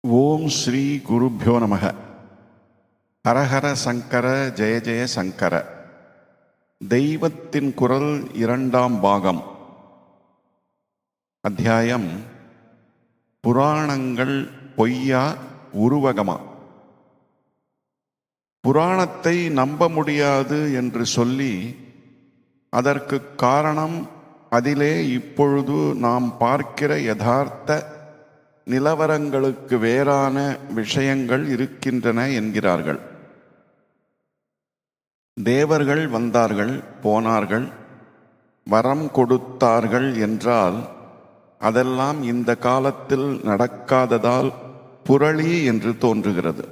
ஓம் ஸ்ரீ குருப்யோ நமக. ஹரஹர சங்கர ஜெய ஜெய சங்கர. தெய்வத்தின் குரல் இரண்டாம் பாகம். அத்தியாயம் புராணங்கள் பொய்யா உருவகமா. புராணத்தை நம்ப முடியாது என்று சொல்லி அதற்கு காரணம் அதிலே இப்பொழுது நாம் பார்க்கிற யதார்த்த நிலவரங்களுக்கு வேறான விஷயங்கள் இருக்கின்றன என்கிறார்கள். தேவர்கள் வந்தார்கள் போனார்கள், வரம் கொடுத்தார்கள் என்றால் அதெல்லாம் இந்த காலத்தில் நடக்காததால் புரளி என்று தோன்றுகிறது.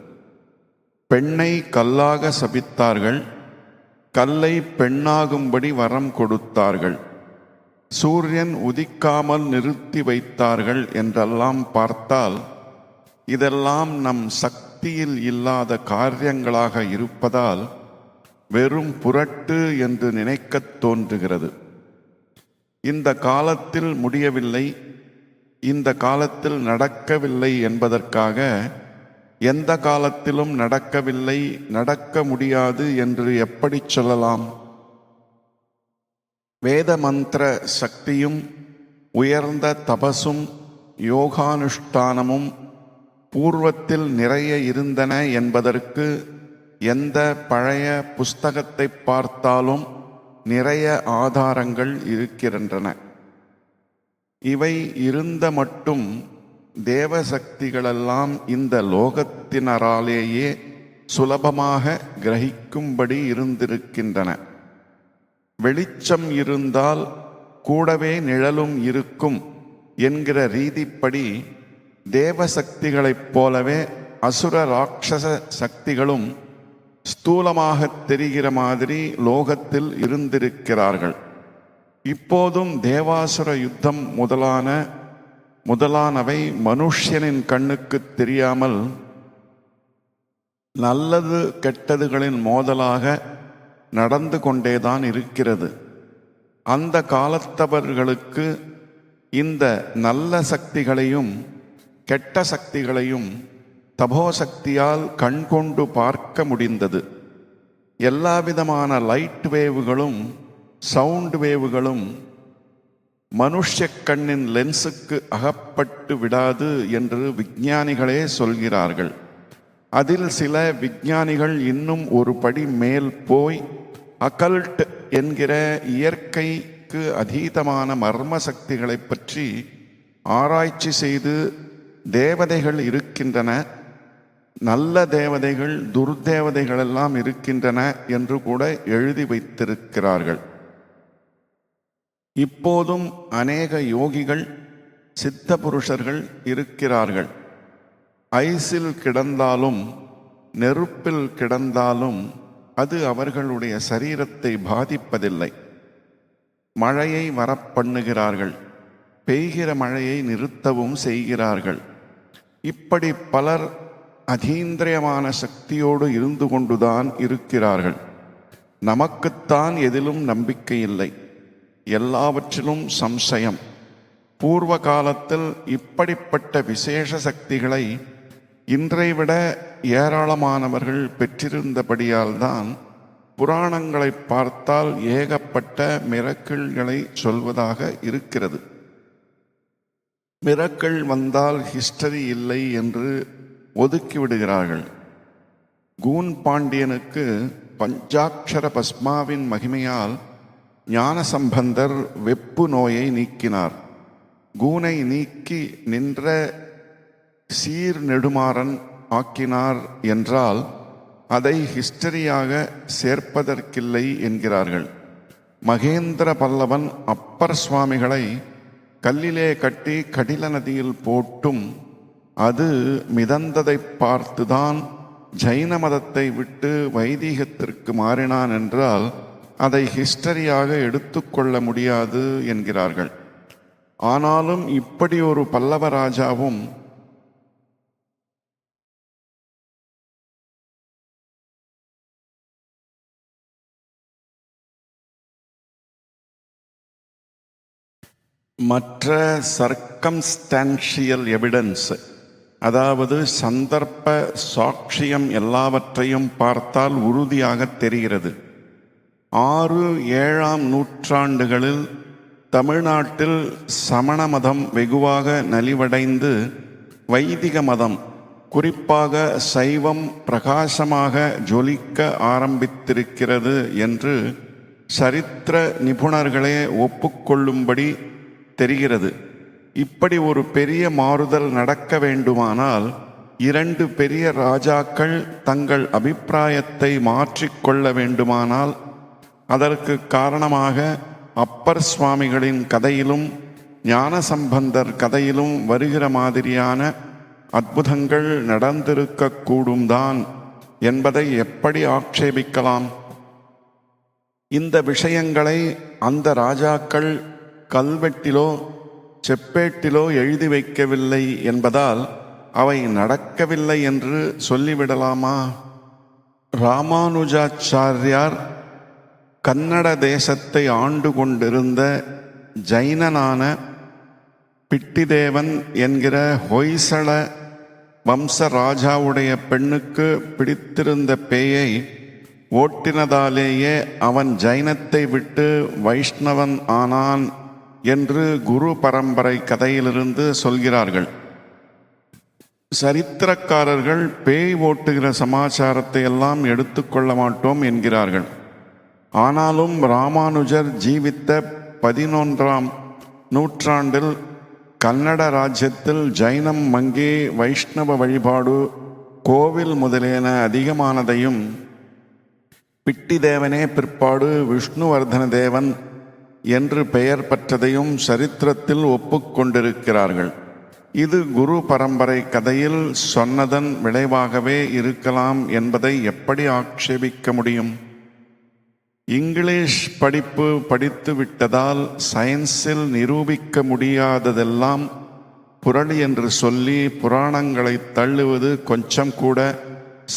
பெண்ணை கல்லாக சபித்தார்கள், கல்லை பெண்ணாகும்படி வரம் கொடுத்தார்கள், சூரியன் உதிக்காமல் நிறுத்தி வைத்தார்கள் என்றெல்லாம் பார்த்தால் இதெல்லாம் நம் சக்தியில் இல்லாத காரியங்களாக இருப்பதால் வெறும் புரட்டு என்று நினைக்கத் தோன்றுகிறது. இந்த காலத்தில் முடியவில்லை, இந்த காலத்தில் நடக்கவில்லை என்பதற்காக எந்த காலத்திலும் நடக்கவில்லை, நடக்க முடியாது என்று எப்படி சொல்லலாம்? வேத மந்திர சக்தியும் உயர்ந்த தபசும் யோகானுஷ்டானமும் பூர்வத்தில் நிறைய இருந்தன என்பதற்கு எந்த பழைய புஸ்தகத்தை பார்த்தாலும் நிறைய ஆதாரங்கள் இருக்கின்றன. இவை இருந்த மட்டும் தேவசக்திகளெல்லாம் இந்த லோகத்தினராலேயே சுலபமாக கிரகிக்கும்படி இருந்திருக்கின்றன. வெளிச்சம் இருந்தால் கூடவே நிழலும் இருக்கும் என்கிற ரீதிப்படி தேவசக்திகளைப் போலவே அசுர ராட்சச சக்திகளும் ஸ்தூலமாக தெரிகிற மாதிரி லோகத்தில் இருந்திருக்கிறார்கள். இப்போதும் தேவாசுர யுத்தம் முதலானவை மனுஷனின் கண்ணுக்கு தெரியாமல் நல்லது கெட்டதுகளின் மோதலாக நடந்து கொண்டேதான் இருக்கிறது. அந்த காலத்தவர்களுக்கு இந்த நல்ல சக்திகளையும் கெட்ட சக்திகளையும் தபோசக்தியால் கண்கொண்டு பார்க்க முடிந்தது. எல்லாவிதமான லைட் வேவுகளும் சவுண்ட் வேவுகளும் மனுஷ கண்ணின் லென்ஸுக்கு அகப்பட்டு விடாது என்று விஞ்ஞானிகளே சொல்கிறார்கள். அதில் சில விஞ்ஞானிகள் இன்னும் ஒரு படி மேல் போய் அகல்ட் என்கிற இயற்கைக்கு அதீதமான மர்ம சக்திகளை பற்றி ஆராய்ச்சி செய்து தேவதைகள் இருக்கின்றன, நல்ல தேவதைகள் துர்தேவதைகள் எல்லாம் இருக்கின்றன என்று கூட எழுதி வைத்திருக்கிறார்கள். இப்போதும் அநேக யோகிகள் சித்த புருஷர்கள் இருக்கிறார்கள். ஐஸில் கிடந்தாலும் நெருப்பில் கிடந்தாலும் அது அவர்களுடைய சரீரத்தை பாதிப்பதில்லை. மழையை வரப்பண்ணுகிறார்கள், பெய்கிற மழையை நிறுத்தவும் செய்கிறார்கள். இப்படி பலர் அதீந்திரியமான சக்தியோடு இருந்து கொண்டுதான் இருக்கிறார்கள். நமக்குத்தான் எதிலும் நம்பிக்கை இல்லை, எல்லாவற்றிலும் சம்சயம். பூர்வ காலத்தில் இப்படிப்பட்ட விசேஷ சக்திகளை இன்றை விட ஏராளமானவர்கள் பெற்றிருந்தபடியால் தான் புராணங்களை பார்த்தால் ஏகப்பட்ட மிரக்கிள்களை சொல்வதாக இருக்கிறது. மிரக்கிள் வந்தால் ஹிஸ்டரி இல்லை என்று ஒதுக்கிவிடுகிறார்கள். கூன் பாண்டியனுக்கு பஞ்சாட்சர பஸ்மாவின் மகிமையால் ஞானசம்பந்தர் வெப்பு நோயை நீக்கினார். கூனை நீக்கி நின்ற சீர் நெடுமாறன் ஆக்கினார் என்றால் அதை ஹிஸ்டரியாக சேர்ப்பதற்கில்லை என்கிறார்கள். மகேந்திர பல்லவன் அப்பர் சுவாமிகளை கல்லிலே கட்டி கடில நதியில் போட்டும் அது மிதந்ததை பார்த்துதான் ஜைன மதத்தை விட்டு வைதீகத்திற்கு மாறினான் என்றால் அதை ஹிஸ்டரியாக எடுத்துக்கொள்ள முடியாது என்கிறார்கள். ஆனாலும் இப்படி ஒரு பல்லவ ராஜாவும் மற்ற சர்க்கம்ஸ்டான்ஷியல் எவிடன்ஸ் அதாவது சந்தர்ப்ப சாட்சியம் எல்லாவற்றையும் பார்த்தால் உறுதியாக தெரிகிறது. 6, 7ஆம் நூற்றாண்டுகளில் தமிழ்நாட்டில் சமண மதம் வெகுவாக நலிவடைந்து வைதிக மதம், குறிப்பாக சைவம் பிரகாசமாக ஜொலிக்க ஆரம்பித்திருக்கிறது என்று சரித்திர நிபுணர்களே ஒப்புக்கொள்ளும்படி தெரிகிறது. இப்படி ஒரு பெரிய மாறுதல் நடக்க வேண்டுமானால் 2 பெரிய ராஜாக்கள் தங்கள் அபிப்பிராயத்தை மாற்றிக்கொள்ள வேண்டுமானால் அதற்கு காரணமாக அப்பர் சுவாமிகளின் கதையிலும் ஞானசம்பந்தர் கதையிலும் வருகிற மாதிரியான அற்புதங்கள் நடந்திருக்கக்கூடும் தான் என்பதை எப்படி ஆட்சேபிக்கலாம்? இந்த விஷயங்களை அந்த ராஜாக்கள் கல்வெட்டிலோ செப்பேட்டிலோ எழுதி வைக்கவில்லை என்பதால் அவை நடக்கவில்லை என்று சொல்லிவிடலாமா? ராமானுஜாச்சாரியார் கன்னட தேசத்தை ஆண்டு கொண்டிருந்த ஜைனனான பிட்டிதேவன் என்கிற ஹொய்சள வம்ச ராஜாவுடைய பெண்ணுக்கு பிடித்திருந்த பேயை ஓட்டினதாலேயே அவன் ஜைனத்தை விட்டு வைஷ்ணவன் ஆனான் என்று குரு பரம்பரை கதையிலிருந்து சொல்கிறார்கள். சரித்திரக்காரர்கள் பேய் ஓட்டுகிற சமாச்சாரத்தை எல்லாம் எடுத்துக்கொள்ள மாட்டோம் என்கிறார்கள். ஆனாலும் ராமானுஜர் ஜீவித்த 11ஆம் நூற்றாண்டில் கன்னட ராஜ்யத்தில் ஜைனம் மங்கி வைஷ்ணவ வழிபாடு, கோவில் முதலியன அதிகமானதையும் பிட்டிதேவனே பிற்பாடு விஷ்ணுவர்தன தேவன் என்று பெயர் பெற்றதையும் சரித்திரத்தில் ஒப்புக்கொண்டிருக்கிறார்கள். இது குரு பரம்பரை கதையில் சொன்னதன் விளைவாகவே இருக்கலாம் என்பதை எப்படி ஆட்சேபிக்க முடியும்? இங்கிலீஷ் படிப்பு படித்து விட்டதால் சயின்ஸில் நிரூபிக்க முடியாததெல்லாம் புரளி என்று சொல்லி புராணங்களை தள்ளுவது கொஞ்சம் கூட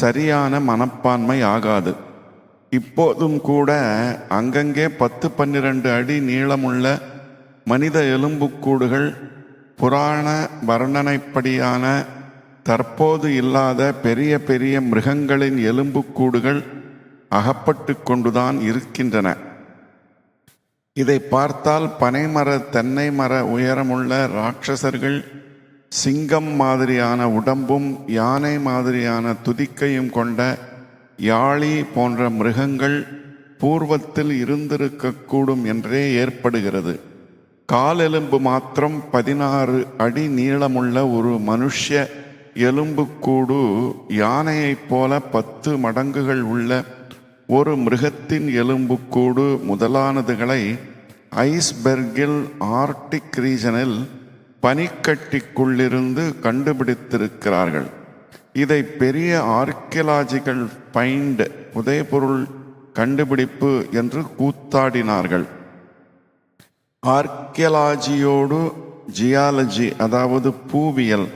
சரியான மனப்பான்மை ஆகாது. இப்போதும் கூட அங்கங்கே 10-12 அடி நீளமுள்ள மனித எலும்புக்கூடுகள் புராண வர்ணனைப்படியான தற்போது இல்லாத பெரிய பெரிய மிருகங்களின் எலும்புக்கூடுகள் அகப்பட்டு கொண்டுதான் இருக்கின்றன. இதை பார்த்தால் பனைமர தென்னை மர உயரமுள்ள ராட்சசர்கள், சிங்கம் மாதிரியான உடம்பும் யானை மாதிரியான துதிக்கையும் கொண்ட யாழி போன்ற மிருகங்கள் பூர்வத்தில் இருந்திருக்கக்கூடும் என்றே ஏற்படுகிறது. காலெலும்பு மாத்திரம் 16 அடி நீளமுள்ள ஒரு மனுஷ்ய எலும்புக்கூடு யானையைப் போல 10 மடங்குகள் உள்ள ஒரு மிருகத்தின் எலும்புக்கூடு முதலானதுகளை ஐஸ்பெர்கில் ஆர்டிக் ரீஜனில் பனிக்கட்டிக்குள்ளிருந்து கண்டுபிடித்திருக்கிறார்கள். இதை பெரிய ஆர்கியலாஜிக்கல் ஃபைண்ட், புதைபொருள் கண்டுபிடிப்பு என்று கூத்தாடினார்கள். ஆர்கியலாஜியோடு ஜியாலஜி, அதாவது பூவியல்,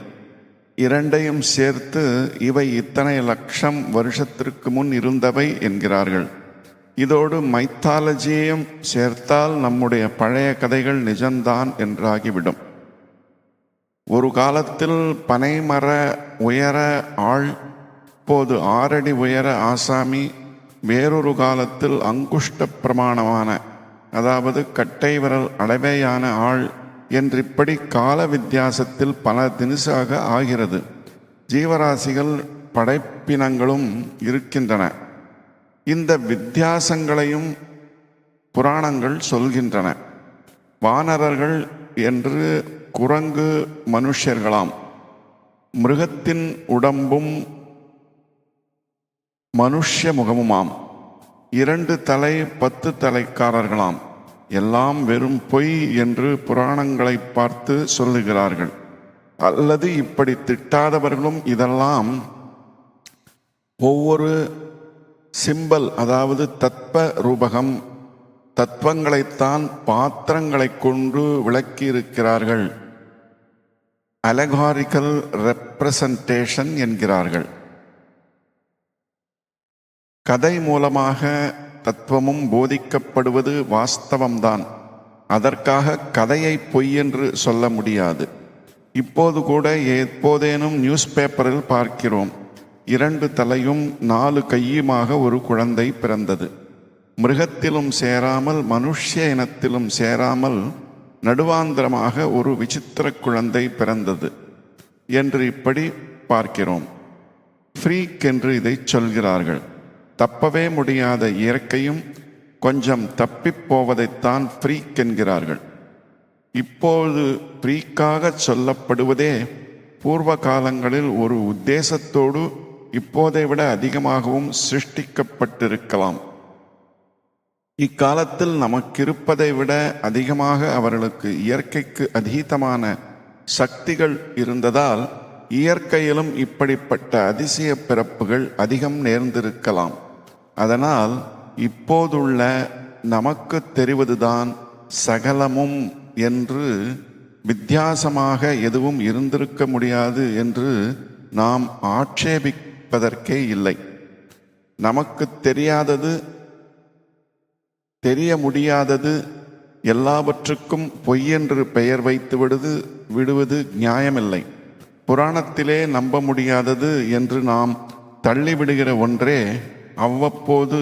இரண்டையும் சேர்த்து இவை இத்தனை லட்சம் வருஷத்திற்கு முன் இருந்தவை என்கிறார்கள். இதோடு மைத்தாலஜியையும் சேர்த்தால் நம்முடைய பழைய கதைகள் நிஜம்தான் என்றாகிவிடும். ஒரு காலத்தில் பனைமர உயர ஆள், இப்போது 6 அடி உயர ஆசாமி, வேறொரு காலத்தில் அங்குஷ்ட பிரமாணமான, அதாவது கட்டை விரல் அளவேயான ஆள் என்றிப்படி கால வித்தியாசத்தில் பல தினசாக ஆகிறது. ஜீவராசிகள் படைப்பினங்களும் இருக்கின்றன. இந்த வித்தியாசங்களையும் புராணங்கள் சொல்கின்றன. வானரர்கள் என்று குரங்கு மனுஷர்களாம், மிருகத்தின் உடம்பும் மனுஷ்ய முகமுமாம், 2 தலை 10 தலைக்காரர்களாம். எல்லாம் வெறும் பொய் என்று புராணங்களை பார்த்து சொல்லுகிறார்கள். அல்லது இப்படி திட்டாதவர்களும் இதெல்லாம் ஒவ்வொரு சிம்பல், அதாவது தத்வ ரூபகம், தத்துவங்களைத்தான் பாத்திரங்களை கொண்டு விளக்கியிருக்கிறார்கள், அலெகாரிக்கல் ரெப்ரசன்டேஷன் என்கிறார்கள். கதை மூலமாக தத்துவமும் போதிக்கப்படுவது வாஸ்தவம்தான். அதற்காக கதையை பொய் என்று சொல்ல முடியாது. இப்போது கூட எப்போதேனும் நியூஸ் பேப்பரில் பார்க்கிறோம், 2 தலையும் 4 கையுமாக ஒரு குழந்தை பிறந்தது. மிருகத்திலும் சேராமல் மனுஷ்ய இனத்திலும் சேராமல் நடுவாந்திரமாக ஒரு விசித்திர குழந்தை பிறந்தது என்று இப்படி பார்க்கிறோம். ஃப்ரீக் என்று இதை சொல்கிறார்கள். தப்பவே முடியாத இயற்கையும் கொஞ்சம் தப்பிப் போவதைத்தான் ஃப்ரீக் என்கிறார்கள். இப்போது ஃப்ரீக்காக சொல்லப்படுவதே பூர்வ காலங்களில் ஒரு உத்தேசத்தோடு இப்போதை விட அதிகமாகவும் சிருஷ்டிக்கப்பட்டிருக்கலாம். இக்காலத்தில் நமக்கிருப்பதை விட அதிகமாக அவர்களுக்கு இயற்கைக்கு அதீதமான சக்திகள் இருந்ததால் இயற்கையிலும் இப்படிப்பட்ட அதிசய பிறப்புகள் அதிகம் நேர்ந்திருக்கலாம். அதனால் இப்போதுள்ள நமக்கு தெரிவதுதான் சகலமும் என்று வித்தியாசமாக எதுவும் இருந்திருக்க முடியாது என்று நாம் ஆட்சேபிப்பதற்கே இல்லை. நமக்கு தெரியாதது, தெரிய முடியாதது எல்லாவற்றுக்கும் பொய்யென்று பெயர் வைத்து விடுவது நியாயமில்லை. புராணத்திலே நம்ப முடியாதது என்று நாம் தள்ளிவிடுகிற ஒன்றே அவ்வப்போது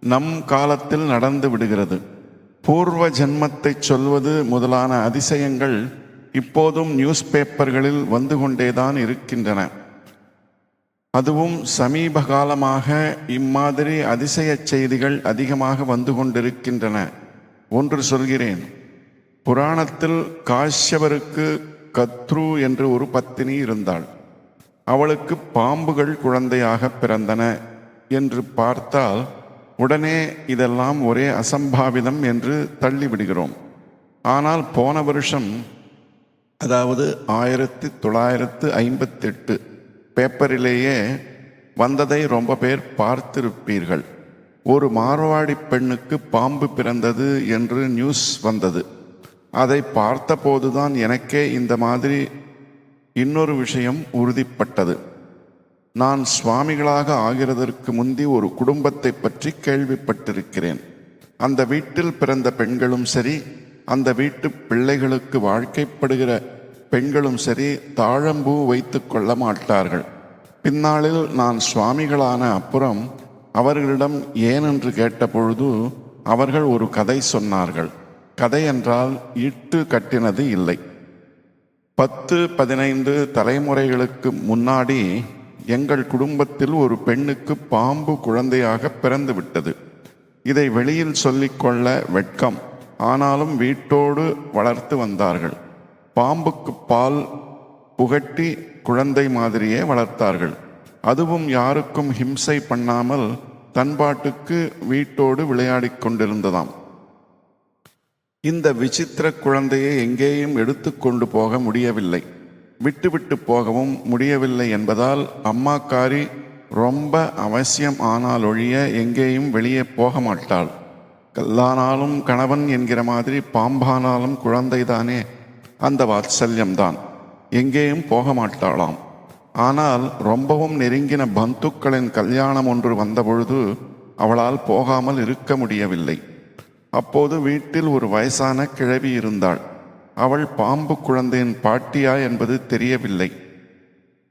நம் காலத்தில் நடந்து விடுகிறது. பூர்வ ஜென்மத்தை சொல்வது முதலான அதிசயங்கள் இப்போதும் நியூஸ் பேப்பர்களில் வந்து கொண்டேதான் இருக்கின்றன. அதுவும் சமீப காலமாக இம்மாதிரி அதிசய செய்திகள் அதிகமாக வந்து கொண்டிருக்கின்றன. ஒன்று சொல்கிறேன். புராணத்தில் காஷ்யபருக்கு கத்ரு என்று ஒரு பத்தினி இருந்தாள். அவளுக்கு பாம்புகள் குழந்தையாக பிறந்தன என்று பார்த்தால் உடனே இதெல்லாம் ஒரே அசம்பாவிதம் என்று தள்ளிவிடுகிறோம். ஆனால் போன வருஷம், அதாவது 1958 பேப்பரிலேயே வந்ததை ரொம்ப பேர் பார்த்திருப்பீர்கள். ஒரு மார்வாடி பெண்ணுக்கு பாம்பு பிறந்தது என்று நியூஸ் வந்தது. அதை பார்த்தபோதுதான் எனக்கே இந்த மாதிரி இன்னொரு விஷயம் உறுதிப்பட்டது. நான் சுவாமிகளாக ஆகிறதற்கு முந்தி ஒரு குடும்பத்தை பற்றி கேள்விப்பட்டிருக்கிறேன். அந்த வீட்டில் பிறந்த பெண்களும் சரி, அந்த வீட்டு பிள்ளைகளுக்கு வாழ்க்கைப்படுகிற பெண்களும் சரி, தாழம்பூ வைத்து கொள்ள மாட்டார்கள். பின்னாளில் நான் சுவாமிகளான அப்புறம் அவர்களிடம் ஏனென்று கேட்டபொழுது அவர்கள் ஒரு கதை சொன்னார்கள். கதை என்றால் இட்டு கட்டினது இல்லை. 10-15 தலைமுறைகளுக்கு முன்னாடி எங்கள் குடும்பத்தில் ஒரு பெண்ணுக்கு பாம்பு குழந்தையாக பிறந்து விட்டது. இதை வெளியில் சொல்லிக்கொள்ள வெட்கம். ஆனாலும் வீட்டோடு வளர்த்து வந்தார்கள். பாம்புக்கு பால் புகட்டி குழந்தை மாதிரியே வளர்த்தார்கள். அதுவும் யாருக்கும் ஹிம்சை பண்ணாமல் தன்பாட்டுக்கு வீட்டோடு விளையாடிக் கொண்டிருந்ததாம். இந்த விசித்திர குழந்தையை எங்கேயும் எடுத்துக்கொண்டு போக முடியவில்லை, விட்டு போகவும் முடியவில்லை என்பதால் அம்மாக்காரி ரொம்ப அவசியம் ஆனால் ஒழிய எங்கேயும் வெளியே போக மாட்டாள். கல்லானாலும் கணவன் என்கிற மாதிரி பாம்பானாலும் குழந்தைதானே, அந்த வாத்சல்யம்தான். எங்கேயும் போக மாட்டாளாம். ஆனால் ரொம்பவும் நெருங்கின பந்துக்களின் கல்யாணம் ஒன்று வந்தபொழுது அவளால் போகாமல் இருக்க முடியவில்லை. அப்போது வீட்டில் ஒரு வயசான கிழவி இருந்தாள். அவள் பாம்பு குழந்தையின் பாட்டியா என்பது தெரியவில்லை.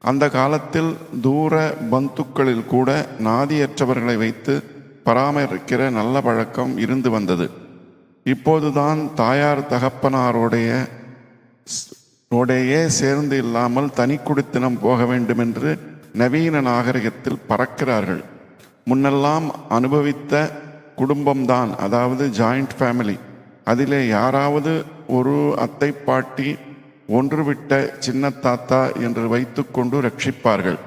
அந்த காலத்தில் தூர பந்துக்களில் கூட நாதியற்றவர்களை வைத்து பராமரிக்கிற நல்ல பழக்கம் இருந்து வந்தது. இப்போதுதான் தாயார் தகப்பனாரோடையே சேர்ந்து இல்லாமல் தனி குடித்தனம் போக வேண்டுமென்று நவீன நாகரிகத்தில் பறக்கிறார்கள். முன்னெல்லாம் அனுபவித்த குடும்பம்தான், அதாவது ஜாயிண்ட் ஃபேமிலி. அதிலே யாராவது ஒரு அத்தை பாட்டி ஒன்றுவிட்ட சின்ன தாத்தா என்று வைத்துக்கொண்டு ரட்சிப்பார்கள்.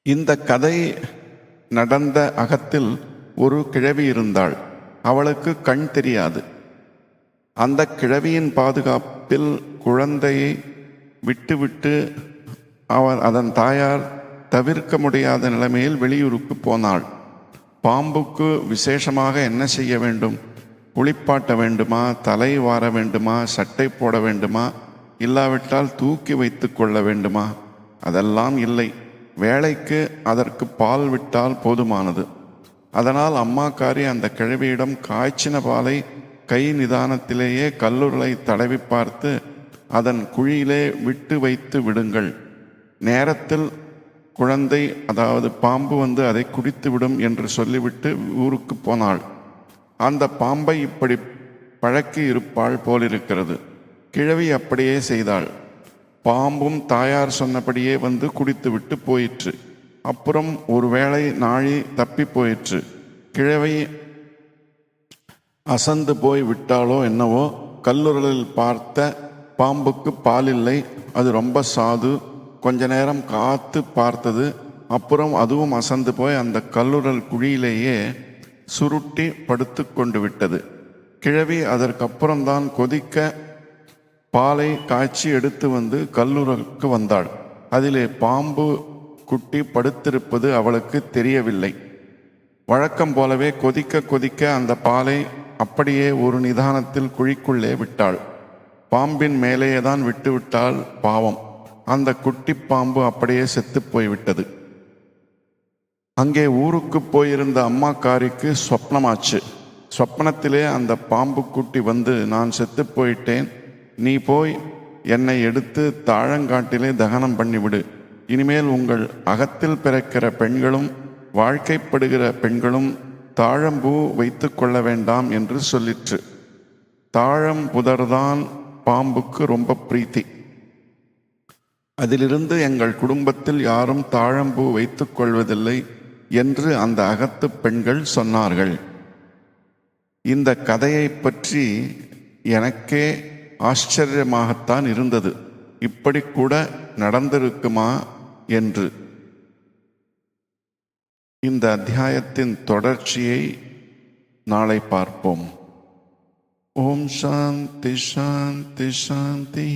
இந்த கதை நடந்த அகத்தில் ஒரு கிழவி இருந்தாள். அவளுக்கு கண் தெரியாது. அந்த கிழவியின் பாதுகாப்பில் குழந்தையை விட்டுவிட்டு அதன் தாயார் தவிர்க்க முடியாத நிலைமையில் வெளியூருக்கு போனாள். பாம்புக்கு விசேஷமாக என்ன செய்ய வேண்டும்? குளிப்பாட்ட வேண்டுமா, தலை வார வேண்டுமா, சட்டை போட வேண்டுமா, இல்லாவிட்டால் தூக்கி வைத்து கொள்ள வேண்டுமா? அதெல்லாம் இல்லை. வேளைக்கு அதற்கு பால் விட்டால் போதுமானது. அதனால் அம்மாக்காரி அந்த கிழவியிடம் காய்ச்சின பாலை கை நிதானத்திலேயே கல்லுருளை தடவி பார்த்து அதன் குழியிலே விட்டு வைத்து விடுங்கள். நேரத்தில் குழந்தை, அதாவது பாம்பு வந்து அதை குடித்துவிடும் என்று சொல்லிவிட்டு ஊருக்கு போனாள். அந்த பாம்பை இப்படி பழக்கி இருப்பாள் போலிருக்கிறது. கிழவி அப்படியே செய்தாள். பாம்பும் தாயார் சொன்னபடியே வந்து குடித்துவிட்டு போயிற்று. அப்புறம் ஒருவேளை நாழி தப்பி போயிற்று. கிழவி அசந்து போய் விட்டாளோ என்னவோ. கல்லுரலில் பார்த்த பாம்புக்கு பால் இல்லை. அது ரொம்ப சாது. கொஞ்ச நேரம் காத்து பார்த்தது. அப்புறம் அதுவும் அசந்து போய் அந்த கல்லுரல் குழியிலேயே சுருட்டி படுத்து கொண்டு விட்டது. கிழவி அதற்கப்புறம்தான் கொதிக்க பாலை காய்ச்சி எடுத்து வந்து கல்லுரலுக்கு வந்தாள். அதிலே பாம்பு குட்டி படுத்திருப்பது அவளுக்கு தெரியவில்லை. வழக்கம் போலவே கொதிக்க கொதிக்க அந்த பாலை அப்படியே ஒரு நிதானத்தில் குழிக்குள்ளே விட்டாள். பாம்பின் மேலேயேதான் விட்டுவிட்டாள். பாவம், அந்த குட்டி பாம்பு அப்படியே செத்து போய்விட்டது. அங்கே ஊருக்கு போயிருந்த அம்மாக்காரிக்கு சொப்னமாச்சு. சொப்னத்திலே அந்த பாம்பு குட்டி வந்து, நான் செத்து போயிட்டேன், நீ போய் என்னை எடுத்து தாழங்காட்டிலே தகனம் பண்ணிவிடு. இனிமேல் உங்கள் அகத்தில் பிறக்கிற பெண்களும் வாழ்க்கைப்படுகிற பெண்களும் தாழம்பூ வைத்து கொள்ள வேண்டாம் என்று சொல்லிற்று. தாழம்புதர்தான் பாம்புக்கு ரொம்ப பிரீத்தி. அதிலிருந்து எங்கள் குடும்பத்தில் யாரும் தாழம்பூ வைத்துக் கொள்வதில்லை என்று அந்த அகத்து பெண்கள் சொன்னார்கள். இந்த கதையை பற்றி எனக்கே ஆச்சரியமாகத்தான் இருந்தது. இப்படி கூட நடந்திருக்குமா என்று. இந்த அத்தியாயத்தின் தொடர்ச்சியை நாளை பார்ப்போம். ஓம் சாந்தி சாந்தி சாந்தி.